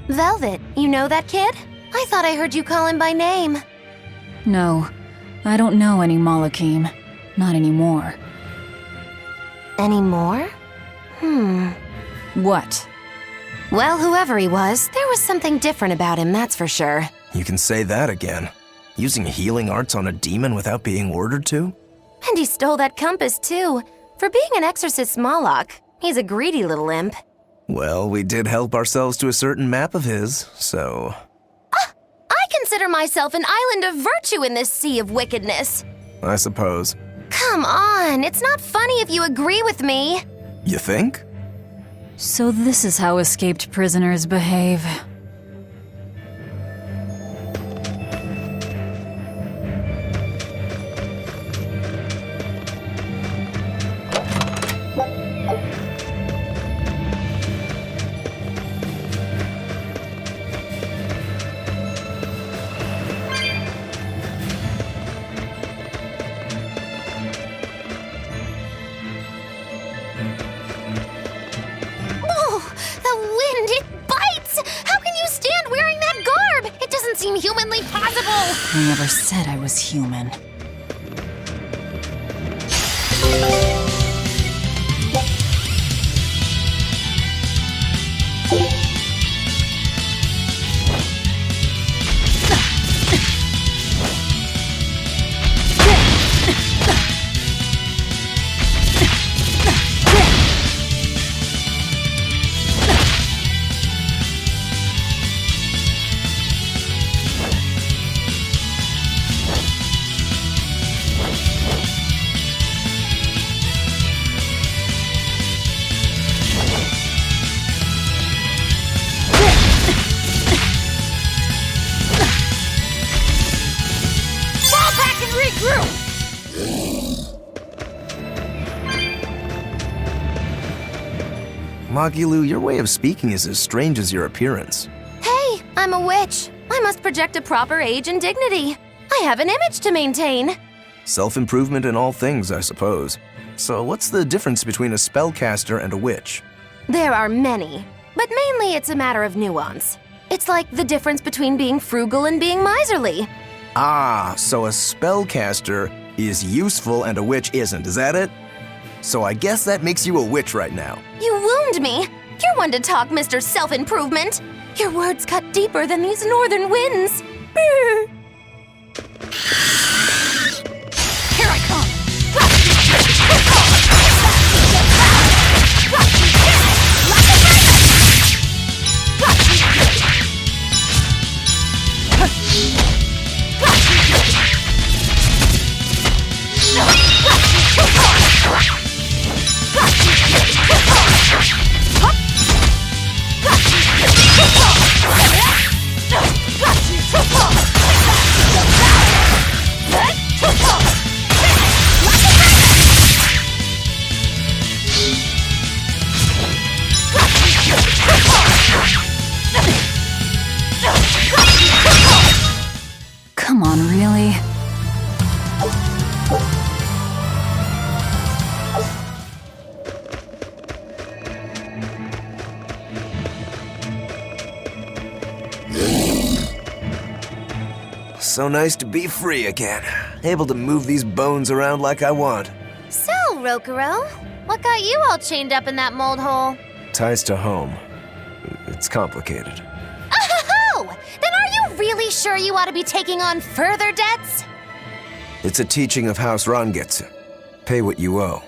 Velvet, you know that kid? I thought I heard you call him by name. No, I don't know any Malakim. Not anymore. Anymore? What? Well, whoever he was, there was something different about him, that's for sure. You can say that again. Using healing arts on a demon without being ordered to? And he stole that compass, too. For being an exorcist Moloch, he's a greedy little imp. Well, we did help ourselves to a certain map of his, so... I consider myself an island of virtue in this sea of wickedness. I suppose. Come on, it's not funny if you agree with me. You think? So this is how escaped prisoners behave. Humanly possible! I never said I was human. Magilu, your way of speaking is as strange as your appearance. Hey, I'm a witch. I must project a proper age and dignity. I have an image to maintain. Self-improvement in all things, I suppose. So what's the difference between a spellcaster and a witch? There are many, but mainly it's a matter of nuance. It's like the difference between being frugal and being miserly. Ah, so a spellcaster is useful and a witch isn't, is that it? So I guess that makes you a witch right now. You wound me. You're one to talk, Mr. Self-Improvement. Your words cut deeper than these northern winds. Brr. Here I come. Come on, really? So nice to be free again. Able to move these bones around like I want. So, Rokuro, what got you all chained up in that mold hole? Ties to home. It's complicated. Oh! Then are you really sure you ought to be taking on further debts? It's a teaching of House Rangetsu. Pay what you owe.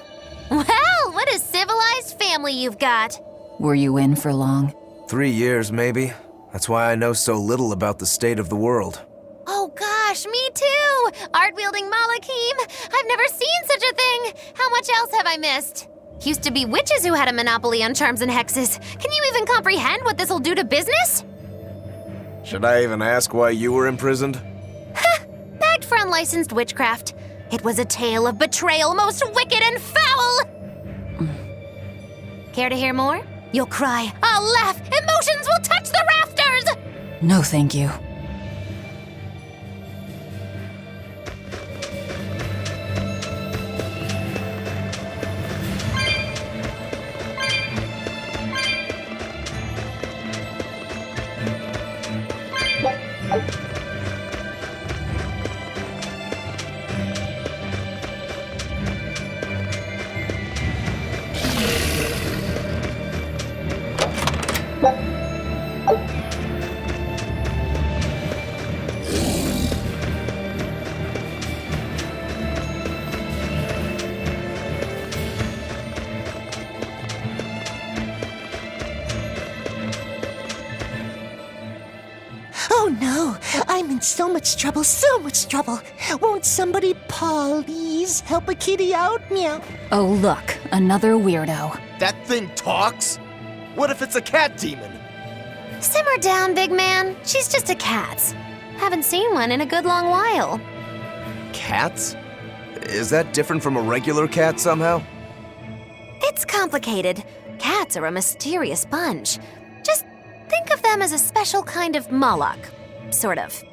Well, what a civilized family you've got. Were you in for long? 3 years, maybe. That's why I know so little about the state of the world. Oh gosh, me too! Art-wielding Malakim! I've never seen such a thing! How much else have I missed? Used to be witches who had a monopoly on charms and hexes. Can you even comprehend what this'll do to business? Should I even ask why you were imprisoned? Bagged for unlicensed witchcraft. It was a tale of betrayal most wicked and foul! Care to hear more? You'll cry, I'll laugh, emotions will touch the rafters! No, thank you. Oh no, I'm in so much trouble, so much trouble. Won't somebody please help a kitty out? Meow. Oh, look, another weirdo. That thing talks? What if it's a cat demon? Simmer down, big man. She's just a cat. Haven't seen one in a good long while. Cats? Is that different from a regular cat somehow? It's complicated. Cats are a mysterious bunch. Just think of them as a special kind of Moloch. Sort of.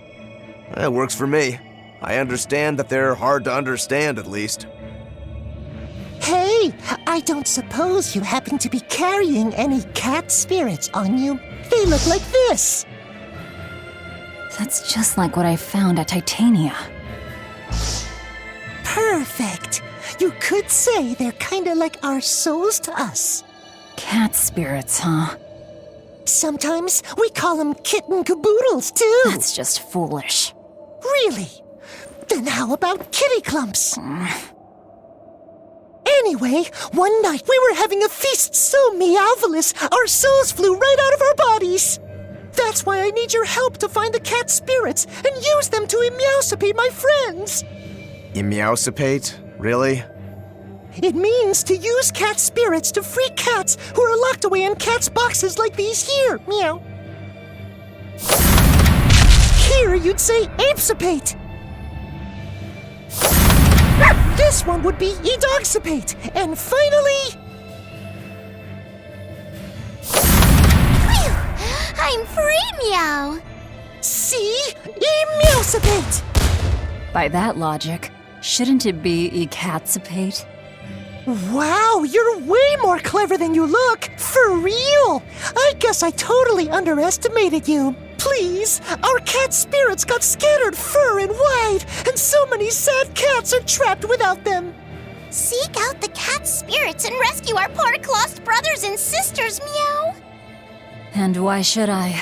That works for me. I understand that they're hard to understand, at least. Hey, I don't suppose you happen to be carrying any cat spirits on you? They look like this. That's just like what I found at Titania. Perfect. You could say they're kinda like our souls to us. Cat spirits, huh? Sometimes we call them kitten caboodles, too. That's just foolish. Really? Then how about kitty clumps? Anyway, one night we were having a feast so meowvelous, our souls flew right out of our bodies. That's why I need your help to find the cat spirits and use them to emeowsipate my friends. Emeowsipate? Really? It means to use cat spirits to free cats who are locked away in cats' boxes like these here. Meow. Here you'd say apesipate. This one would be edogsipate. And finally... Phew! I'm free, meow. see? Emeowsipate. By that logic, shouldn't it be ecatsipate? Wow, you're way more clever than you look! For real! I guess I totally underestimated you. Please, our cat spirits got scattered far and wide, and so many sad cats are trapped without them. Seek out the cat spirits and rescue our poor lost brothers and sisters, meow. And why should I?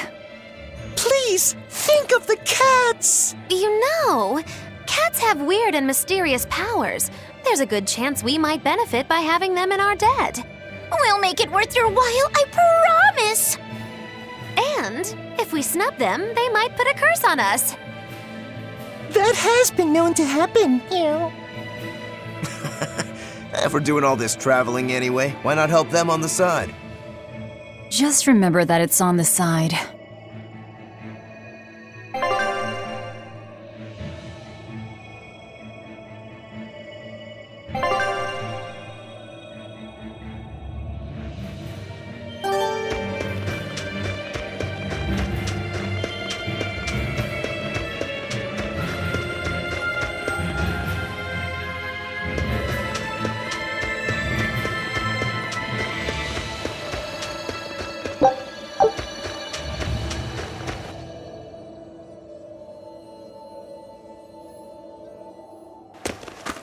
Please, think of the cats! You know, cats have weird and mysterious powers. There's a good chance we might benefit by having them in our debt. We'll make it worth your while, I promise! And if we snub them, they might put a curse on us. That has been known to happen. If we're doing all this traveling anyway, why not help them on the side? Just remember that it's on the side.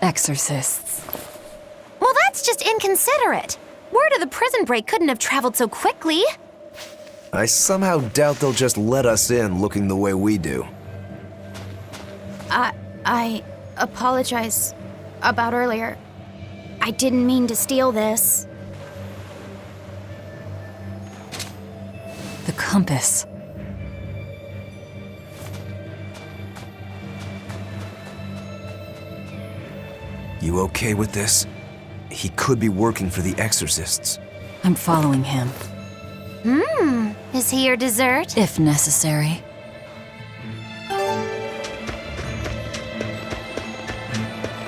Exorcists. Well, that's just inconsiderate. Word of the prison break couldn't have traveled so quickly. I somehow doubt they'll just let us in looking the way we do. I apologize about earlier. I didn't mean to steal this. The compass. You okay with this? He could be working for the exorcists. I'm following him, Is he your dessert? if necessary.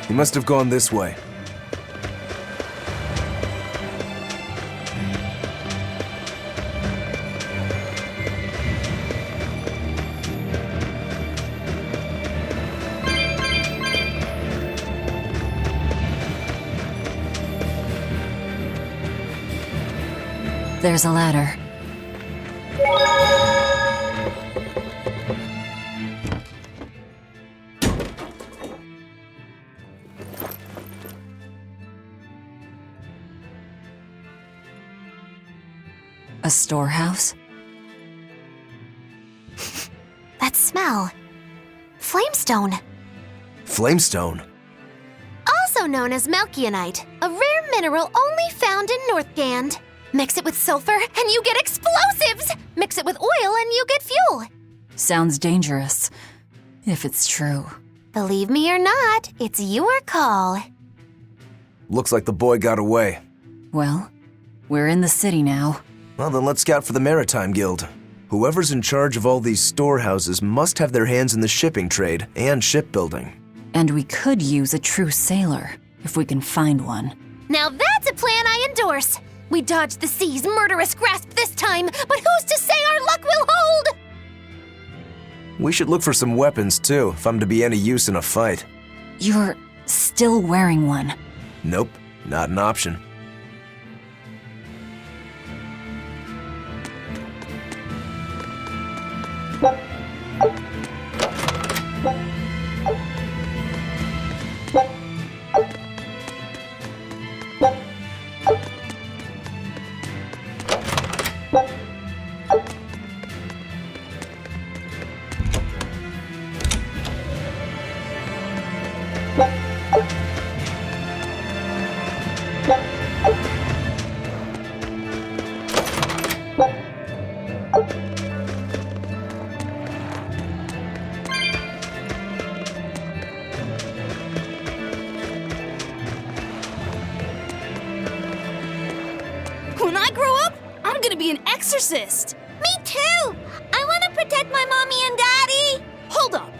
He must have gone this way. There's a ladder. A storehouse? smell. Flamestone. Flamestone. Also known as Melkionite, a rare mineral only found in Northgand. Mix it with sulfur and you get explosives! Mix it with oil and you get fuel. Sounds dangerous, if it's true. Believe me or not, it's your call. Looks like the boy got away. Well, we're in the city now. Well, then let's scout for the Maritime Guild. Whoever's in charge of all these storehouses must have their hands in the shipping trade and shipbuilding. And we could use a true sailor, if we can find one. Now that's a plan I endorse. We dodged the sea's murderous grasp this time, but who's to say our luck will hold? We should look for some weapons too, if I'm to be any use in a fight. You're still wearing one. Nope, not an option. When I grow up, I'm gonna be an exorcist. Me too! I want to protect my mommy and daddy! Hold up.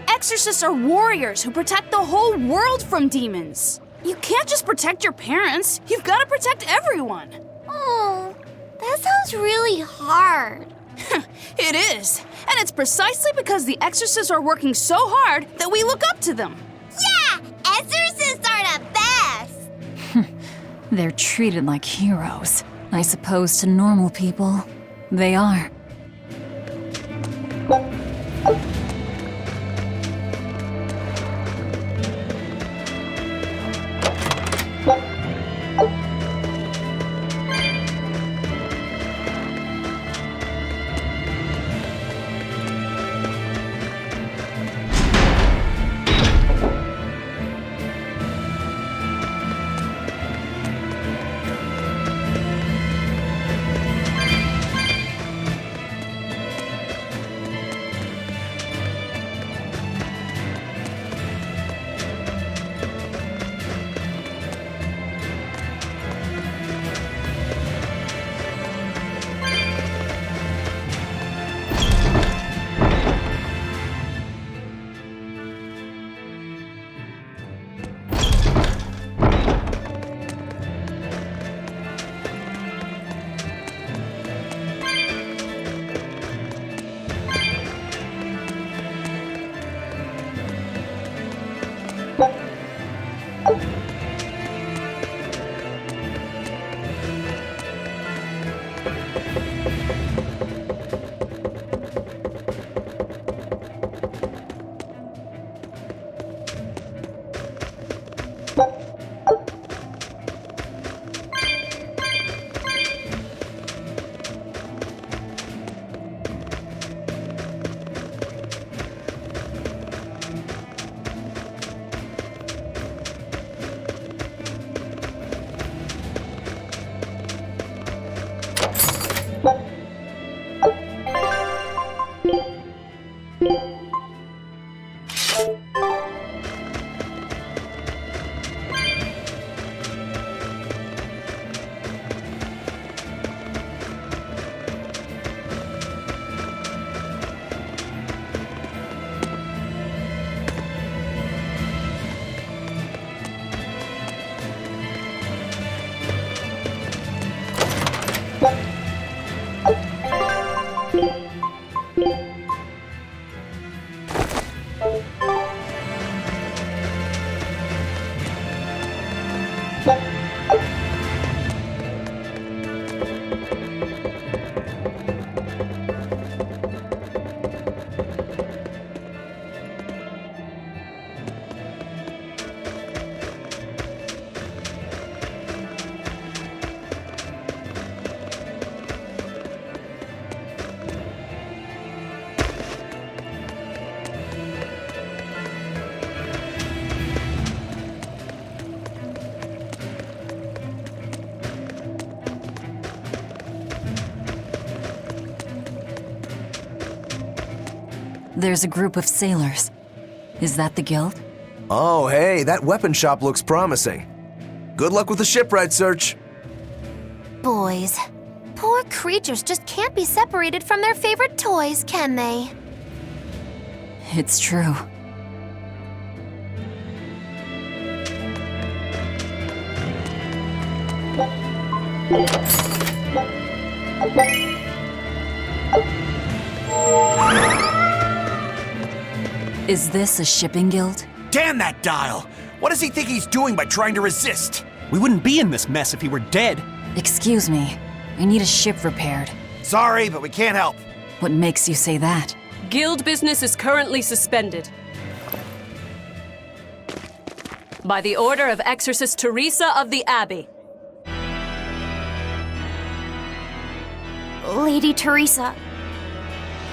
Exorcists are warriors who protect the whole world from demons. You can't just protect your parents. You've got to protect everyone. Oh, that sounds really hard. It is. And it's precisely because the exorcists are working so hard that we look up to them. Yeah! Exorcists are the best! They're treated like heroes. I suppose to normal people, they are. There's a group of sailors. Is that the guild? Oh, hey, that weapon shop looks promising. Good luck with the shipwright search. Boys. Poor creatures just can't be separated from their favorite toys, can they? It's true. Is this a shipping guild? Damn that dial! What does he think he's doing by trying to resist? We wouldn't be in this mess if he were dead. Excuse me. I need a ship repaired. Sorry, but we can't help. What makes you say that? Guild business is currently suspended. By the order of Exorcist Teresa of the Abbey. Lady Teresa.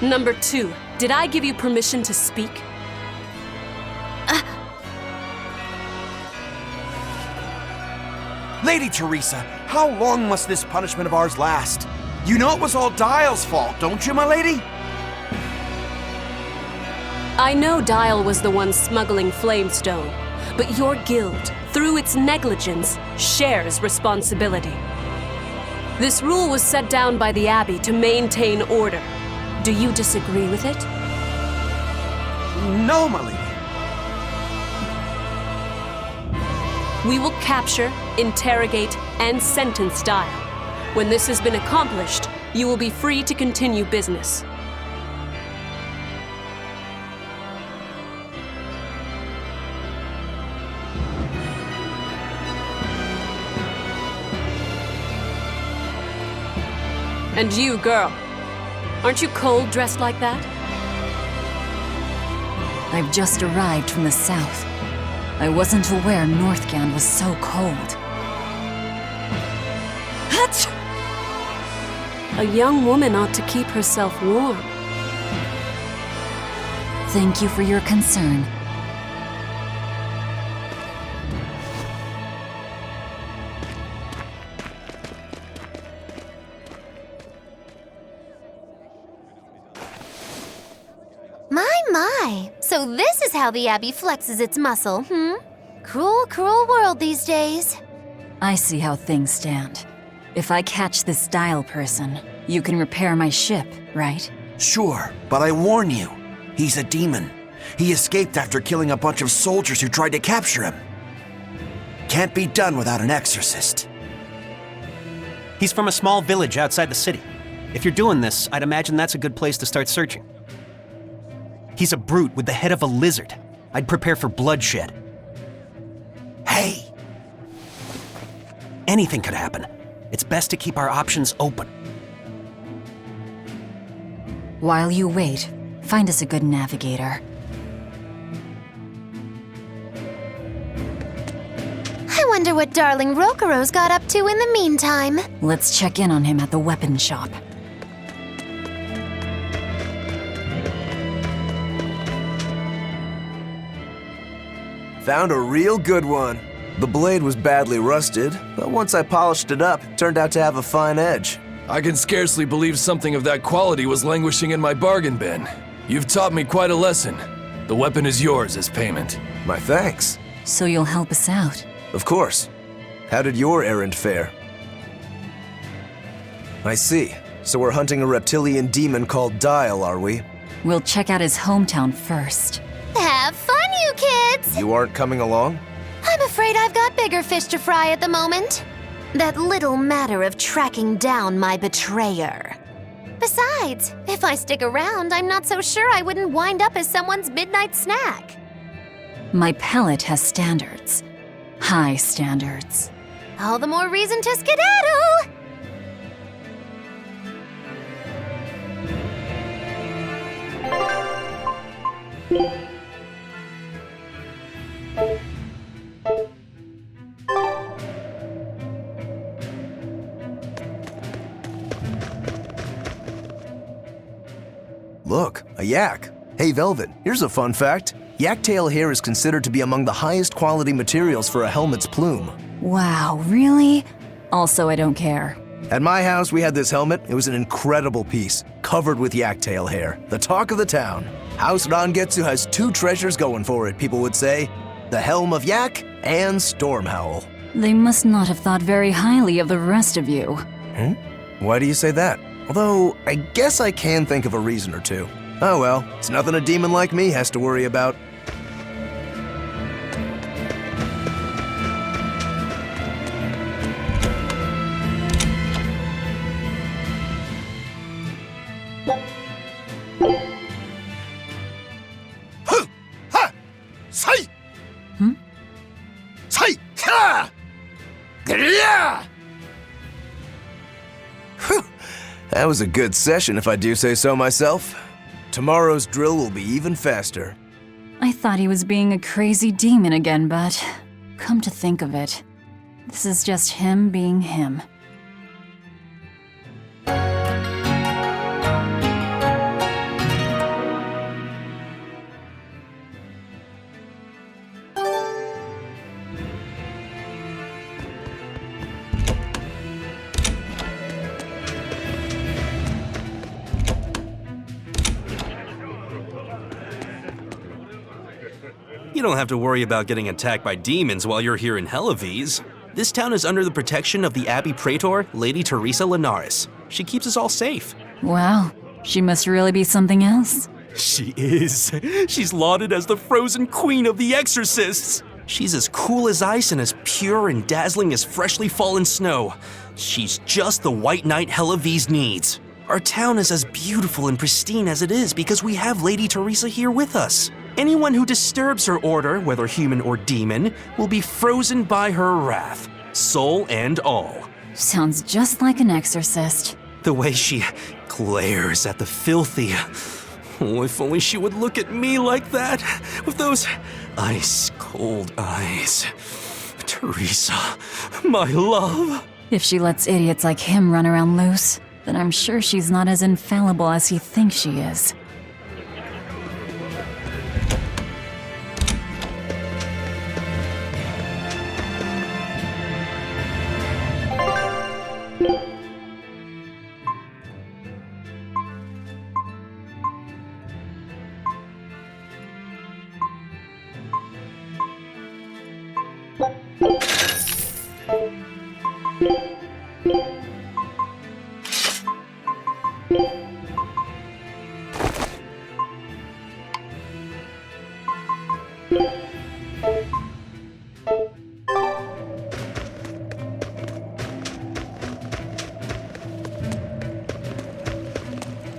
Number 2, did I give you permission to speak? Lady Teresa, how long must this punishment of ours last? You know it was all Dial's fault, don't you, my lady? I know Dial was the one smuggling Flamestone, but your guild, through its negligence, shares responsibility. This rule was set down by the Abbey to maintain order. Do you disagree with it? No, my lady. We will capture, interrogate, and sentence Dial. When this has been accomplished, you will be free to continue business. And you, girl, aren't you cold dressed like that? I've just arrived from the south. I wasn't aware Northgand was so cold. A young woman ought to keep herself warm. Thank you for your concern. My. So this is how the Abbey flexes its muscle, Cruel, cruel world these days. I see how things stand. If I catch this Dial person, you can repair my ship, right? Sure, but I warn you, he's a demon. He escaped after killing a bunch of soldiers who tried to capture him. Can't be done without an exorcist. He's from a small village outside the city. If you're doing this, I'd imagine that's a good place to start searching. He's a brute with the head of a lizard. I'd prepare for bloodshed. Hey! Anything could happen. It's best to keep our options open. While you wait, find us a good navigator. I wonder what darling Rokuro's got up to in the meantime. Let's check in on him at the weapon shop. Found a real good one. The blade was badly rusted, but once I polished it up, it turned out to have a fine edge. I can scarcely believe something of that quality was languishing in my bargain bin. You've taught me quite a lesson. The weapon is yours as payment. My thanks. So you'll help us out? Of course. How did your errand fare? I see. So we're hunting a reptilian demon called Dial, are we? We'll check out his hometown first. Have fun, you kids! You aren't coming along? I'm afraid I've got bigger fish to fry at the moment. That little matter of tracking down my betrayer. Besides, if I stick around, I'm not so sure I wouldn't wind up as someone's midnight snack. My palate has standards. High standards. All the more reason to skedaddle! Look, a yak. Hey, Velvet, here's a fun fact. Yak tail hair is considered to be among the highest quality materials for a helmet's plume. Wow, really? Also, I don't care. At my house, we had this helmet. It was an incredible piece, covered with yak tail hair. The talk of the town. House Rangetsu has two treasures going for it, people would say. The Helm of Yak and Stormhowl. They must not have thought very highly of the rest of you. Why do you say that? Although, I guess I can think of a reason or two. Oh well, it's nothing a demon like me has to worry about. That was a good session, if I do say so myself. Tomorrow's drill will be even faster. I thought he was being a crazy demon again, but come to think of it, this is just him being him. You don't have to worry about getting attacked by demons while you're here in Hellawes. This town is under the protection of the Abbey Praetor, Lady Teresa Linares. She keeps us all safe. Wow, she must really be something else. She is. She's lauded as the frozen queen of the exorcists. She's as cool as ice and as pure and dazzling as freshly fallen snow. She's just the white knight Hellawes needs. Our town is as beautiful and pristine as it is because we have Lady Teresa here with us. Anyone who disturbs her order, whether human or demon, will be frozen by her wrath, soul and all. Sounds just like an exorcist. The way she glares at the filthy. Oh, if only she would look at me like that, with those ice-cold eyes. Teresa, my love. If she lets idiots like him run around loose, then I'm sure she's not as infallible as he thinks she is.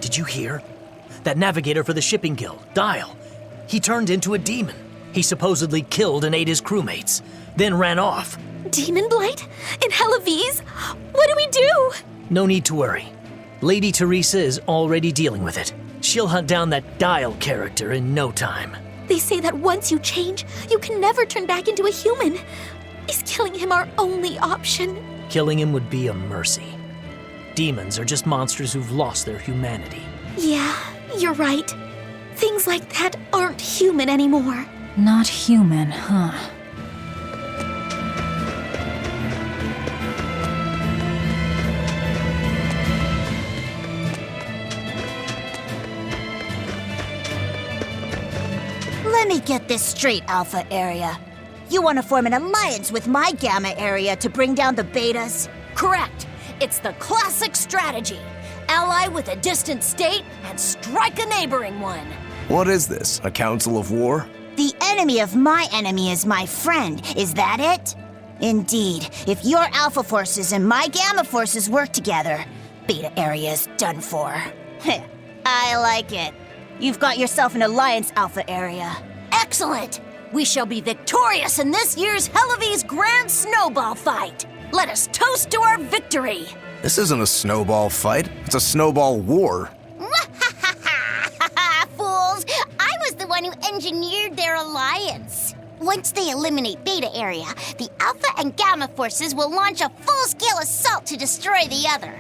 Did you hear? That navigator for the shipping guild, Dial. He turned into a demon. He supposedly killed and ate his crewmates, then ran off. Demon Blight? In Hellawes? What do we do? No need to worry. Lady Teresa is already dealing with it. She'll hunt down that Dial character in no time. They say that once you change, you can never turn back into a human. Is killing him our only option? Killing him would be a mercy. Demons are just monsters who've lost their humanity. Yeah, you're right. Things like that aren't human anymore. Not human, huh? Let me get this straight, Alpha Area. You want to form an alliance with my Gamma Area to bring down the Betas? Correct. It's the classic strategy. Ally with a distant state and strike a neighboring one. What is this, a council of war? The enemy of my enemy is my friend. Is that it? Indeed. If your Alpha forces and my Gamma forces work together, Beta Area is done for. I like it. You've got yourself an alliance, Alpha Area. Excellent! We shall be victorious in this year's Hellawes Grand Snowball Fight. Let us toast to our victory. This isn't a snowball fight. It's a snowball war. Fools! I was the one who engineered their alliance. Once they eliminate Beta Area, the Alpha and Gamma forces will launch a full-scale assault to destroy the other.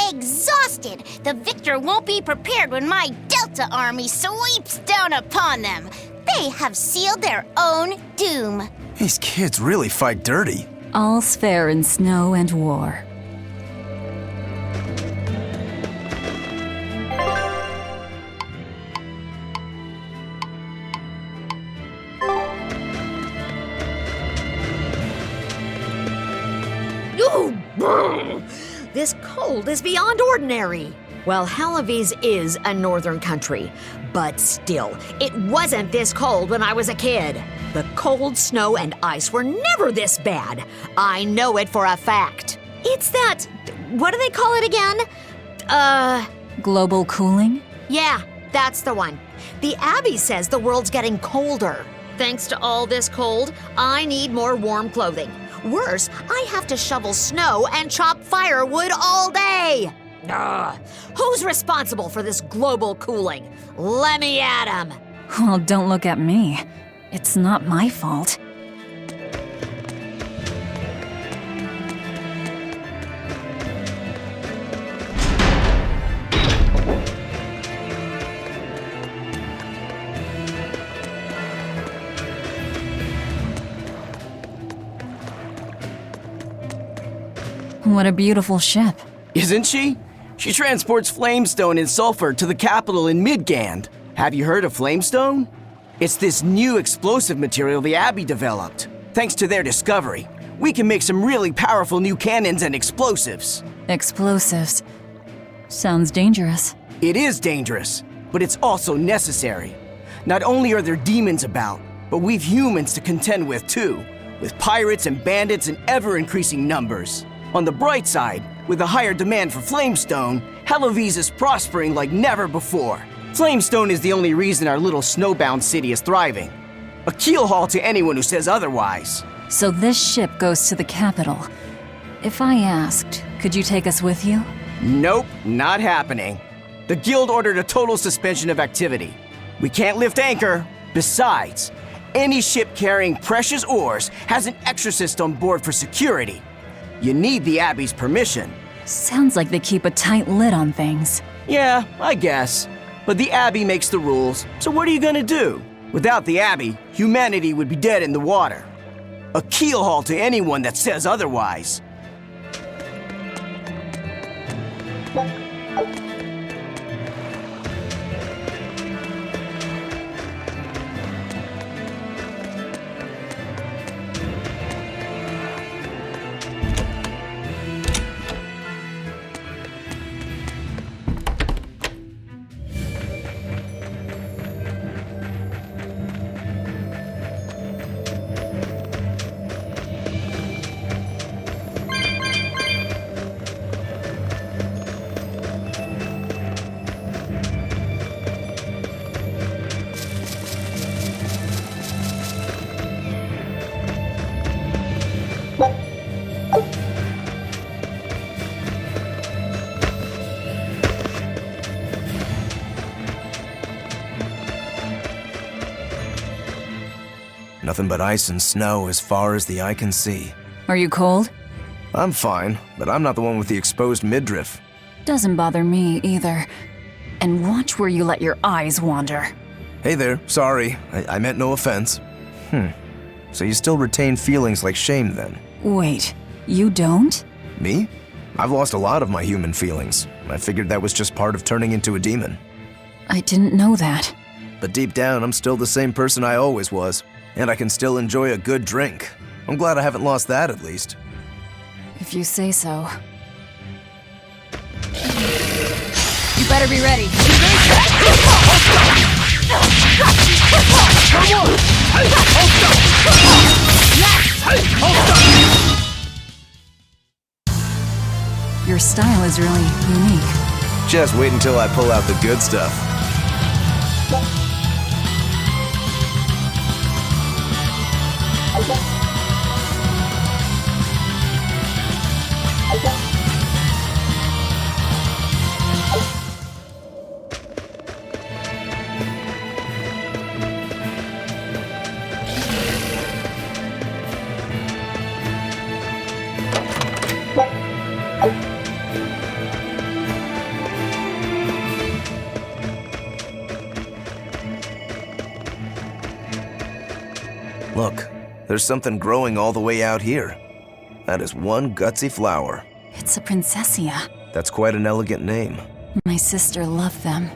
Exhausted, the victor won't be prepared when my Delta army sweeps down upon them. They have sealed their own doom. These kids really fight dirty. All's fair in snow and war. This cold is beyond ordinary. Well, Hellawes is a northern country, but still, it wasn't this cold when I was a kid. The cold, snow, and ice were never this bad. I know it for a fact. It's that, what do they call it again? Global cooling? Yeah, that's the one. The Abbey says the world's getting colder. Thanks to all this cold, I need more warm clothing. Worse, I have to shovel snow and chop firewood all day. Ugh. Who's responsible for this global cooling? Let me at 'em. Well, don't look at me. It's not my fault. What a beautiful ship. Isn't she? She transports flamestone and sulfur to the capital in Midgand. Have you heard of flamestone? It's this new explosive material the Abbey developed. Thanks to their discovery, we can make some really powerful new cannons and explosives. Explosives. Sounds dangerous. It is dangerous, but it's also necessary. Not only are there demons about, but we've humans to contend with too, with pirates and bandits in ever-increasing numbers. On the bright side, with a higher demand for flamestone, Hellawes is prospering like never before. Flamestone is the only reason our little snowbound city is thriving. A keelhaul to anyone who says otherwise. So this ship goes to the capital. If I asked, could you take us with you? Nope, not happening. The guild ordered a total suspension of activity. We can't lift anchor. Besides, any ship carrying precious ores has an exorcist on board for security. You need the Abbey's permission. Sounds like they keep a tight lid on things. Yeah, I guess. But the Abbey makes the rules, so what are you gonna do? Without the Abbey, humanity would be dead in the water. A keelhaul to anyone that says otherwise. Nothing but ice and snow as far as the eye can see. Are you cold? I'm fine, but I'm not the one with the exposed midriff. Doesn't bother me either. And watch where you let your eyes wander. Hey there, sorry. I meant no offense. So you still retain feelings like shame then? Wait, you don't? Me? I've lost a lot of my human feelings. I figured that was just part of turning into a demon. I didn't know that. But deep down, I'm still the same person I always was. And I can still enjoy a good drink. I'm glad I haven't lost that, at least. If you say so. You better be ready. Your style is really unique. Just wait until I pull out the good stuff. Look, there's something growing all the way out here. That is one gutsy flower. It's a princessia. That's quite an elegant name. My sister loved them.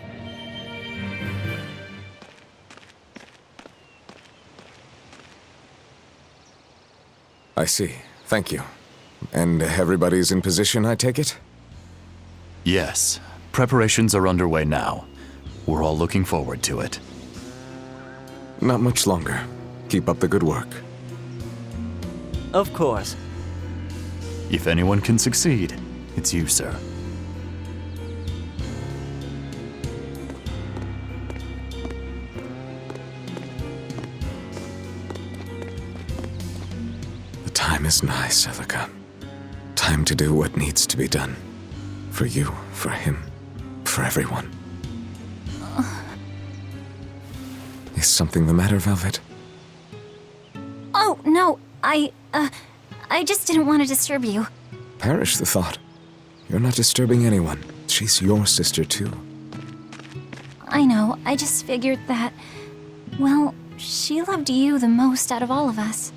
I see. Thank you. And everybody's in position, I take it? Yes, preparations are underway now. We're all looking forward to it. Not much longer. Keep up the good work. Of course. If anyone can succeed, it's you, sir. The time is nigh, Celica. Time to do what needs to be done. For you, for him, for everyone. Is something the matter, Velvet? Oh, no, I just didn't want to disturb you. Perish the thought. You're not disturbing anyone. She's your sister, too. I know, I just figured that, well, she loved you the most out of all of us.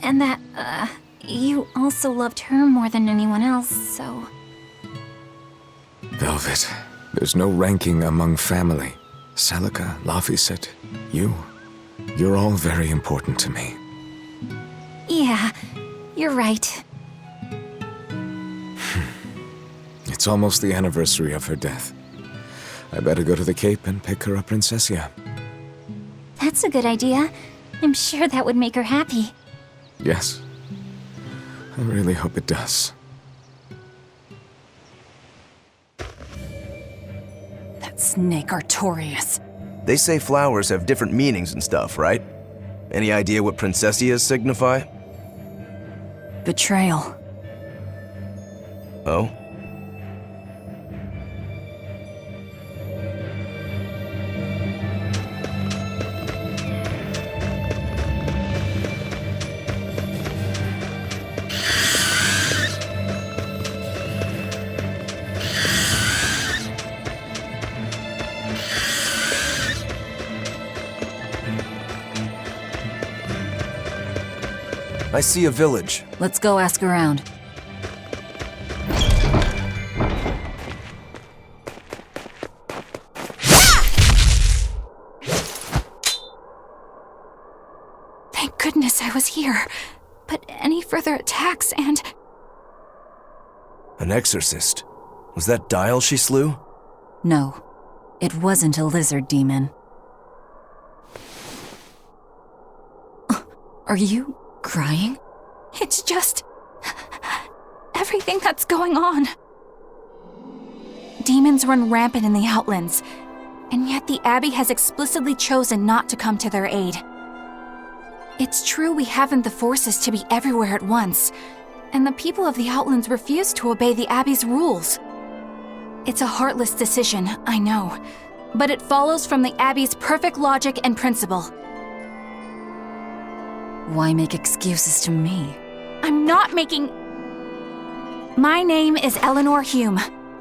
And that, you also loved her more than anyone else, so... Velvet, there's no ranking among family. Celica, Laphicet, you. You're all very important to me. Yeah, you're right. It's almost the anniversary of her death. I better go to the Cape and pick her up Princessia. That's a good idea. I'm sure that would make her happy. Yes. I really hope it does. That snake Artorias. They say flowers have different meanings and stuff, right? Any idea what Princessias signify? Betrayal. Oh? I see a village. Let's go ask around. Thank goodness I was here. But any further attacks and... An exorcist. Was that Dial she slew? No, it wasn't a lizard demon. Are you crying? It's just... everything that's going on. Demons run rampant in the Outlands, and yet the Abbey has explicitly chosen not to come to their aid. It's true we haven't the forces to be everywhere at once, and the people of the Outlands refuse to obey the Abbey's rules. It's a heartless decision, I know, but it follows from the Abbey's perfect logic and principle. Why make excuses to me? I'm not making... My name is Eleanor Hume.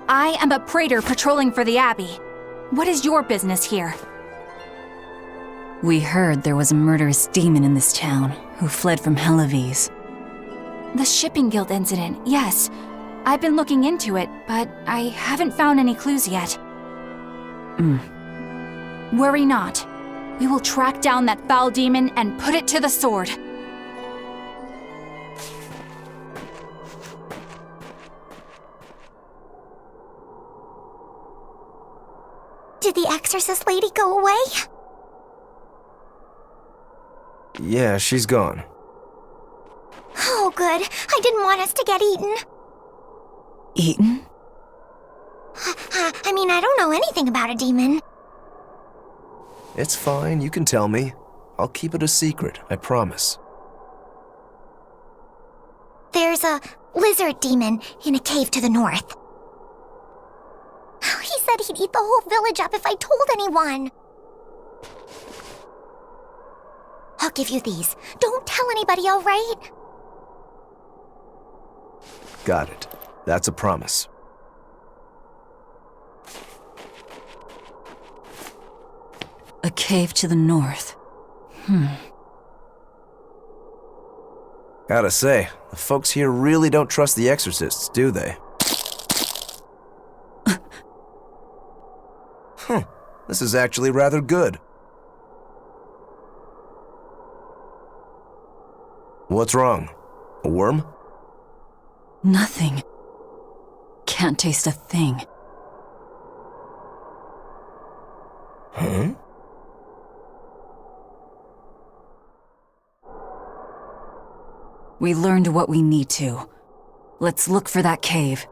I am a praetor patrolling for the Abbey. What is your business here? We heard there was a murderous demon in this town who fled from Hellawes. The Shipping Guild incident, yes. I've been looking into it, but I haven't found any clues yet. Worry not. We will track down that foul demon and put it to the sword. Did the exorcist lady go away? Yeah, she's gone. Oh, good. I didn't want us to get eaten. Eaten? I mean, I don't know anything about a demon. It's fine, you can tell me. I'll keep it a secret, I promise. There's a lizard demon in a cave to the north. He said he'd eat the whole village up if I told anyone. I'll give you these. Don't tell anybody, all right? Got it. That's a promise. A cave to the north. Gotta say, the folks here really don't trust the exorcists, do they? This is actually rather good. What's wrong? A worm? Nothing. Can't taste a thing. Huh? We learned what we need to. Let's look for that cave.